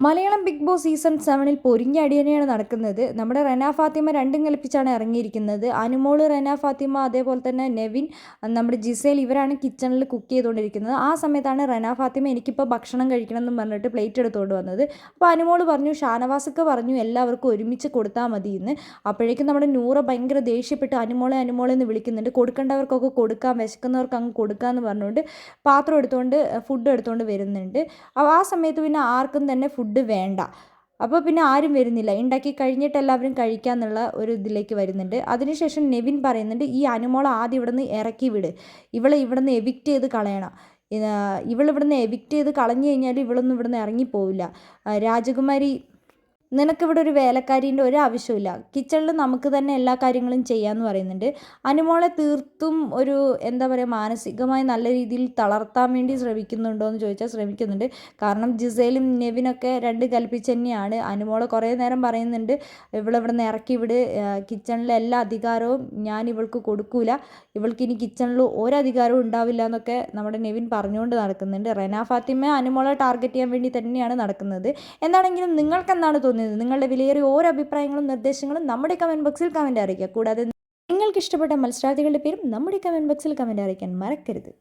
Malayalam big boss season 7-ൽ പൊരിഞ്ഞ അടിയനെയാണ് നടക്കുന്നത്. നമ്മുടെ റെന ഫാത്തിമ രണ്ടും കൽപ്പിച്ചാണ് ഇറങ്ങിയിരിക്കുന്നത്. അനുമോള്, റെന ഫാത്തിമ, അതേപോലെ തന്നെ നെവിൻ, നമ്മുടെ ജിസേൽ ഇവരാണ് കിച്ചണിൽ കുക്ക് ചെയ്തുകൊണ്ടിരിക്കുന്നത്. ആ സമയത്താണ് റെന ഫാത്തിമ എനിക്കിപ്പോൾ ഭക്ഷണം കഴിക്കണം എന്ന് പറഞ്ഞിട്ട് പ്ലേറ്റ് എടുത്തുകൊണ്ട് വന്നത്. അപ്പോൾ അനുമോള് പറഞ്ഞു, ഷാനവാസൊക്കെ പറഞ്ഞു എല്ലാവർക്കും ഒരുമിച്ച് കൊടുത്താൽ മതി എന്ന്. അപ്പോഴേക്കും നമ്മുടെ നൂറ ഭയങ്കര ദേഷ്യപ്പെട്ട് അനുമോളെ അനുമോളെ എന്ന് വിളിക്കുന്നുണ്ട്. കൊടുക്കേണ്ടവർക്കൊക്കെ കൊടുക്കാം, വിശക്കുന്നവർക്ക് അങ്ങ് കൊടുക്കാമെന്ന് പറഞ്ഞുകൊണ്ട് പാത്രം എടുത്തുകൊണ്ട് ഫുഡ് എടുത്തുകൊണ്ട് വരുന്നുണ്ട്. ആ സമയത്ത് പിന്നെ ആർക്കും തന്നെ ഫുഡ് വേണ്ട. അപ്പോൾ പിന്നെ ആരും വരുന്നില്ല. ഉണ്ടാക്കി കഴിഞ്ഞിട്ട് എല്ലാവരും കഴിക്കാമെന്നുള്ള ഒരു ഇതിലേക്ക് വരുന്നുണ്ട്. അതിനുശേഷം നെവിൻ പറയുന്നുണ്ട്, ഈ അനുമോളെ ആദ്യം ഇവിടെ നിന്ന് ഇറക്കി വിട്, ഇവളെ ഇവിടെ നിന്ന് എവിക്റ്റ് ചെയ്ത് കളയണം. ഇവളിവിടുന്ന് എവിക്റ്റ് ചെയ്ത് കളഞ്ഞു കഴിഞ്ഞാൽ ഇവളൊന്നും ഇവിടുന്ന് ഇറങ്ങിപ്പോവില്ല. രാജകുമാരി, നിനക്കിവിടെ ഒരു വേലക്കാരീൻ്റെ ഒരു ആവശ്യമില്ല, കിച്ചണിൽ നമുക്ക് തന്നെ എല്ലാ കാര്യങ്ങളും ചെയ്യാമെന്ന് പറയുന്നുണ്ട്. അനുമോളെ തീർത്തും ഒരു എന്താ പറയുക, മാനസികമായി നല്ല രീതിയിൽ തളർത്താൻ വേണ്ടി ശ്രമിക്കുന്നുണ്ടോ എന്ന് ചോദിച്ചാൽ ശ്രമിക്കുന്നുണ്ട്. കാരണം ജിസേലും നെവിനൊക്കെ രണ്ട് കൽപ്പിച്ച് തന്നെയാണ്. അനുമോളെ കുറേ നേരം പറയുന്നുണ്ട്, ഇവളിവിടെ നിന്ന് ഇറക്കി വിട്, കിച്ചണിലെ എല്ലാ അധികാരവും ഞാൻ ഇവൾക്ക് കൊടുക്കൂല, ഇവൾക്ക് ഇനി കിച്ചണിൽ ഒരധികാരവും ഉണ്ടാവില്ല എന്നൊക്കെ നമ്മുടെ നെവിൻ പറഞ്ഞുകൊണ്ട് നടക്കുന്നുണ്ട്. റെന ഫാത്തിമ അനുമോളെ ടാർഗറ്റ് ചെയ്യാൻ വേണ്ടി തന്നെയാണ് നടക്കുന്നത്. എന്താണെങ്കിലും നിങ്ങൾക്ക് എന്താണ് തോന്നുന്നത്? നിങ്ങളുടെ വിലയേറിയ ഓരോ അഭിപ്രായങ്ങളും നിർദ്ദേശങ്ങളും നമ്മുടെ കമൻറ്റ് ബോക്സിൽ കമൻറ്റ് അറിയിക്കുക. കൂടാതെ നിങ്ങൾക്ക് ഇഷ്ടപ്പെട്ട മത്സരാർത്ഥികളുടെ പേരും നമ്മുടെ കമൻറ്റ് ബോക്സിൽ കമൻറ്റ് അറിയിക്കാൻ മറക്കരുത്.